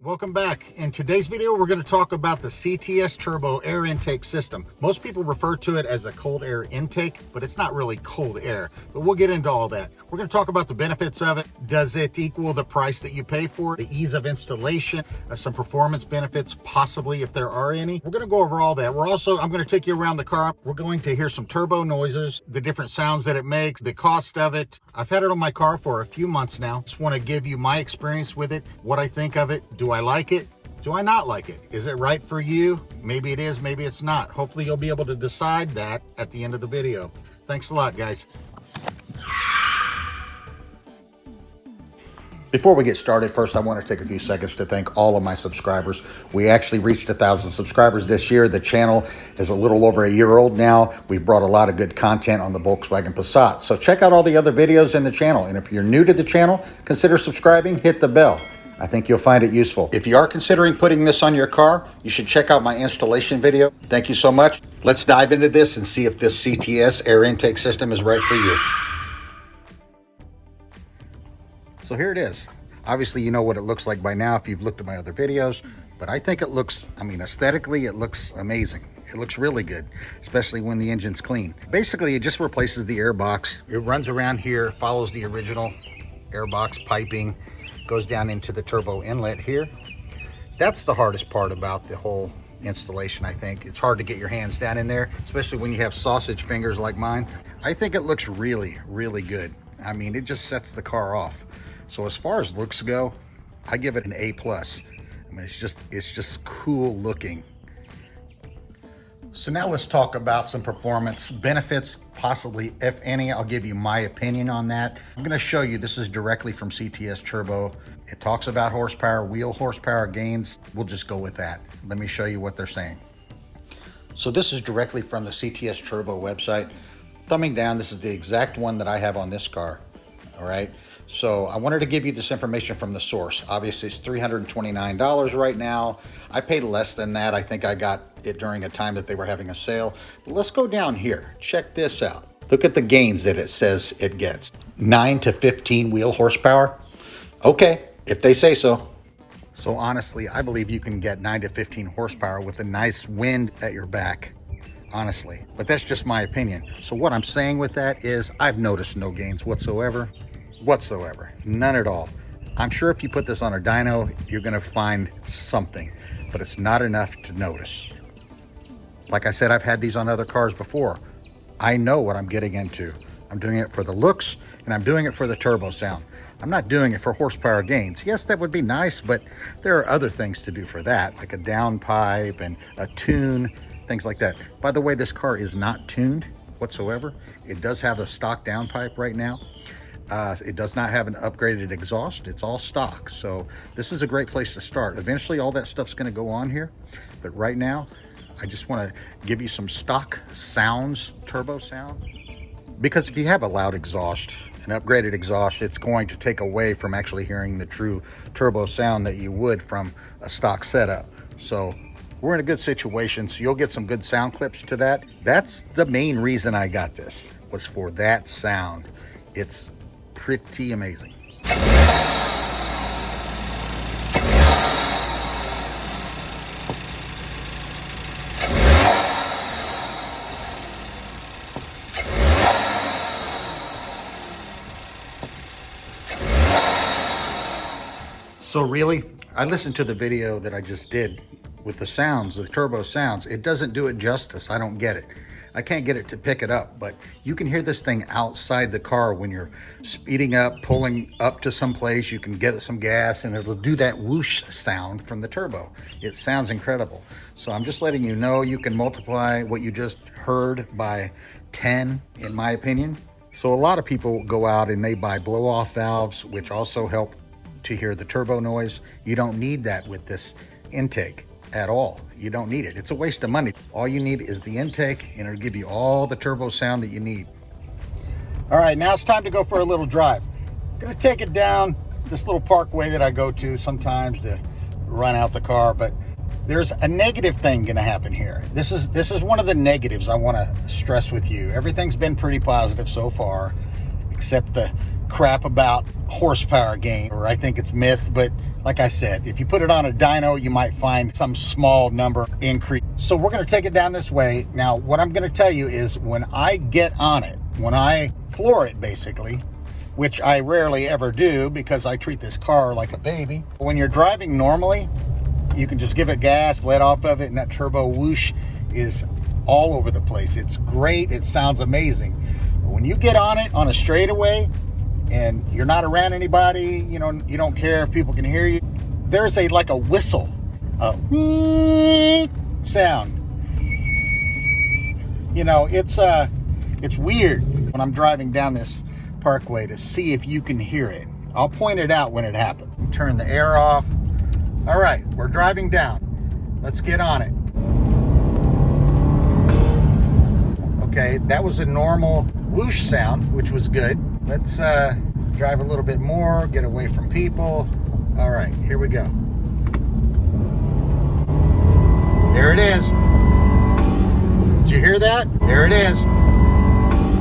Welcome back. In today's video, we're going to talk about the CTS turbo air intake system. Most people refer to it as a cold air intake, but it's not really cold air. But we'll get into all that. We're going to talk about the benefits of it. Does it equal the price that you pay for it? The ease of installation, some performance benefits, possibly if there are any. We're going to go over all that. I'm going to take you around the car. We're going to hear some turbo noises, the different sounds that it makes, the cost of it. I've had it on my car for a few months now. Just want to give you my experience with it, what I think of it. Do I like it? Do I not like it? Is it right for you? Maybe it is, maybe it's not. Hopefully you'll be able to decide that at the end of the video. Thanks a lot, guys. Before we get started, first I want to take a few seconds to thank all of my subscribers. We actually reached 1,000 subscribers this year. The channel is a little over a year old now. We've brought a lot of good content on the Volkswagen Passat. So check out all the other videos in the channel. And if you're new to the channel, consider subscribing, hit the bell. I think you'll find it useful. If you are considering putting this on your car, you should check out my installation video. Thank you so much. Let's dive into this and see if this CTS air intake system is right for you. So here it is. Obviously, you know what it looks like by now if you've looked at my other videos, but I think it looks, aesthetically, it looks amazing. It looks really good, especially when the engine's clean. Basically, it just replaces the air box. It runs around here, follows the original air box piping, goes down into the turbo inlet here. That's the hardest part about the whole installation, I think. It's hard to get your hands down in there, especially when you have sausage fingers like mine. I think it looks really, really good. It just sets the car off. So as far as looks go, I give it an A+. It's just cool looking. So now let's talk about some performance benefits, possibly, if any. I'll give you my opinion on that. I'm gonna show you, this is directly from CTS Turbo. It talks about horsepower, wheel horsepower gains. We'll just go with that. Let me show you what they're saying. So this is directly from the CTS Turbo website. Thumbing down, this is the exact one that I have on this car, all right? So I wanted to give you this information from the source. Obviously, it's $329 right now. I paid less than that. I think I got it during a time that they were having a sale. But let's go down here. Check this out. Look at the gains that it says it gets. 9 to 15 wheel horsepower. Okay, if they say so. So honestly, I believe you can get 9 to 15 horsepower with a nice wind at your back. Honestly, but that's just my opinion. So what I'm saying with that is I've noticed no gains whatsoever. None at all. I'm sure if you put this on a dyno, you're gonna find something, but it's not enough to notice. Like I said, I've had these on other cars before. I know what I'm getting into. I'm doing it for the looks, and I'm doing it for the turbo sound. I'm not doing it for horsepower gains. Yes, that would be nice, but there are other things to do for that, like a downpipe and a tune, things like that. By the way, this car is not tuned whatsoever. It does have a stock downpipe right now. It does not have an upgraded exhaust. It's all stock. So this is a great place to start. Eventually all that stuff's going to go on here. But right now, I just want to give you some stock sounds, turbo sound. Because if you have a loud exhaust, an upgraded exhaust, it's going to take away from actually hearing the true turbo sound that you would from a stock setup. So we're in a good situation. So you'll get some good sound clips to that. That's the main reason I got this, was for that sound. It's pretty amazing. So really, I listened to the video that I just did with the sounds, the turbo sounds. It doesn't do it justice. I don't get it. I can't get it to pick it up, but you can hear this thing outside the car when you're speeding up, pulling up to some place. You can get some gas and it'll do that whoosh sound from the turbo. It sounds incredible. So I'm just letting you know, you can multiply what you just heard by 10, in my opinion. So a lot of people go out and they buy blow-off valves, which also help to hear the turbo noise. You don't need that with this intake at all. You don't need it. It's a waste of money. All you need is the intake, and it'll give you all the turbo sound that you need. All right, now it's time to go for a little drive. I'm gonna take it down this little parkway that I go to sometimes to run out the car, but there's a negative thing gonna happen here. This is one of the negatives I wanna stress with you. Everything's been pretty positive so far, except the crap about horsepower gain, or I think it's myth, but Like I said, if you put it on a dyno, you might find some small number increase. So we're going to take it down this way. Now, what I'm going to tell you is when I get on it, when I floor it basically, which I rarely ever do because I treat this car like a baby. When you're driving normally, you can just give it gas, let off of it, and that turbo whoosh is all over the place. It's great. It sounds amazing. But when you get on it on a straightaway and you're not around anybody, you know, you don't care if people can hear you, there's like a whistle, a sound. You know, it's weird when I'm driving down this parkway to see if you can hear it. I'll point it out when it happens. Turn the air off. All right, we're driving down. Let's get on it. Okay, that was a normal whoosh sound, which was good. Let's drive a little bit more, get away from people. All right, here we go. There it is. Did you hear that? There it is.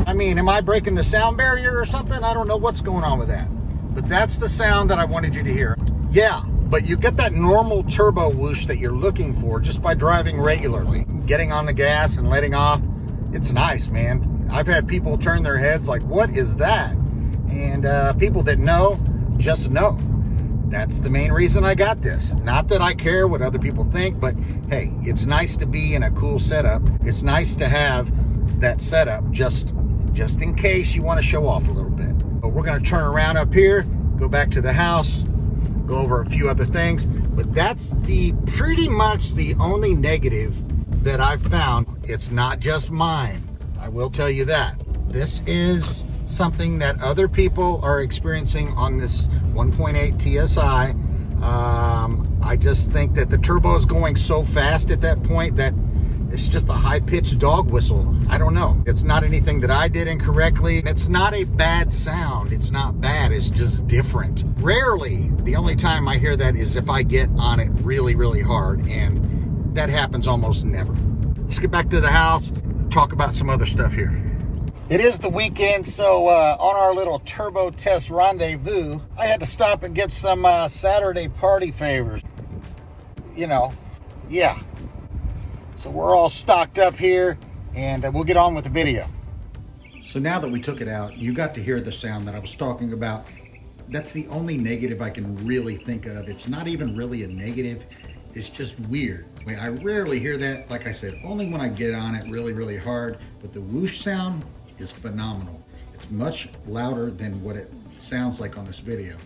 I mean, am I breaking the sound barrier or something? I don't know what's going on with that. But that's the sound that I wanted you to hear. Yeah, but you get that normal turbo whoosh that you're looking for just by driving regularly. Getting on the gas and letting off. It's nice, man. I've had people turn their heads like, what is that? And people that know, just know. That's the main reason I got this. Not that I care what other people think, but hey, it's nice to be in a cool setup. It's nice to have that setup just in case you want to show off a little bit. But we're going to turn around up here, go back to the house, go over a few other things. But that's pretty much the only negative that I've found. It's not just mine. I will tell you that. This is something that other people are experiencing on this 1.8 TSI. I just think that the turbo is going so fast at that point that it's just a high-pitched dog whistle. I don't know. It's not anything that I did incorrectly. It's not a bad sound. It's not bad. It's just different. Rarely, the only time I hear that is if I get on it really, really hard, and that happens almost never. Let's get back to the house, talk about some other stuff here. It is the weekend, so on our little turbo test rendezvous, I had to stop and get some Saturday party favors. You know, yeah. So we're all stocked up here, and we'll get on with the video. So now that we took it out, you got to hear the sound that I was talking about. That's the only negative I can really think of. It's not even really a negative. It's just weird. I mean, I rarely hear that. Like I said, only when I get on it really, really hard. But the whoosh sound is phenomenal. It's much louder than what it sounds like on this video.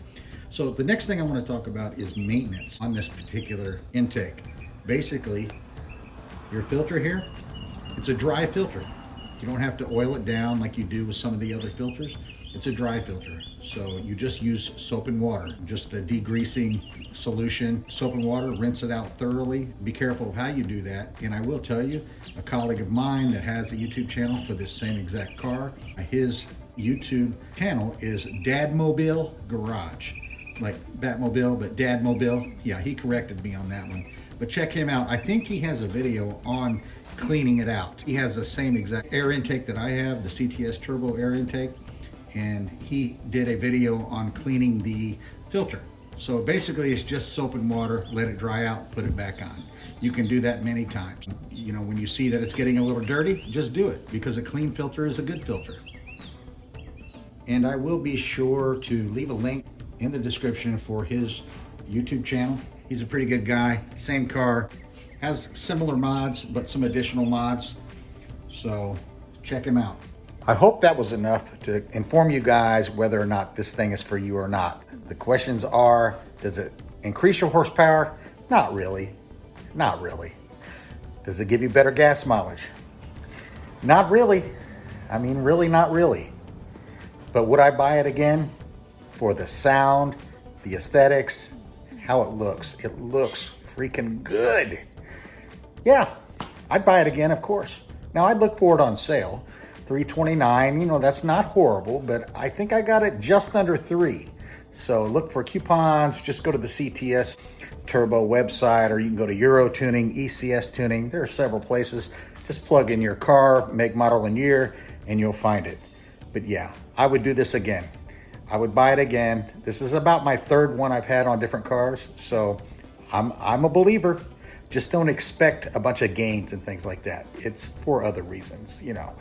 So the next thing I want to talk about is maintenance on this particular intake. Basically, your filter here, it's a dry filter. You don't have to oil it down like you do with some of the other filters. It's a dry filter. So you just use soap and water, just the degreasing solution. Soap and water, rinse it out thoroughly. Be careful of how you do that. And I will tell you, a colleague of mine that has a YouTube channel for this same exact car, his YouTube channel is DAD-MO-BEEL-Garage. Like Batmobile, but DAD-MO-BEEL. Yeah, he corrected me on that one. But check him out. I think he has a video on cleaning it out. He has the same exact air intake that I have, the CTS turbo air intake. And he did a video on cleaning the filter. So basically it's just soap and water, let it dry out, put it back on. You can do that many times. You know, when you see that it's getting a little dirty, just do it, because a clean filter is a good filter. And I will be sure to leave a link in the description for his YouTube channel. He's a pretty good guy, same car, has similar mods, but some additional mods. So check him out. I hope that was enough to inform you guys whether or not this thing is for you or not. The questions are, does it increase your horsepower? Not really, not really. Does it give you better gas mileage? Not really. I mean, really, not really. But would I buy it again? For the sound, the aesthetics, how it looks. It looks freaking good. Yeah, I'd buy it again, of course. Now, I'd look for it on sale. $329, you know, that's not horrible, but I think I got it just under $3. So look for coupons, just go to the CTS Turbo website, or you can go to Euro Tuning, ECS Tuning. There are several places. Just plug in your car, make, model, and year, and you'll find it. But yeah, I would do this again. I would buy it again. This is about my third one I've had on different cars, so I'm a believer. Just don't expect a bunch of gains and things like that. It's for other reasons, you know.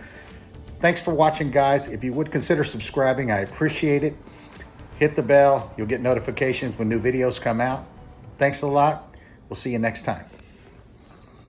Thanks for watching, guys. If you would consider subscribing, I appreciate it. Hit the bell. You'll get notifications when new videos come out. Thanks a lot. We'll see you next time.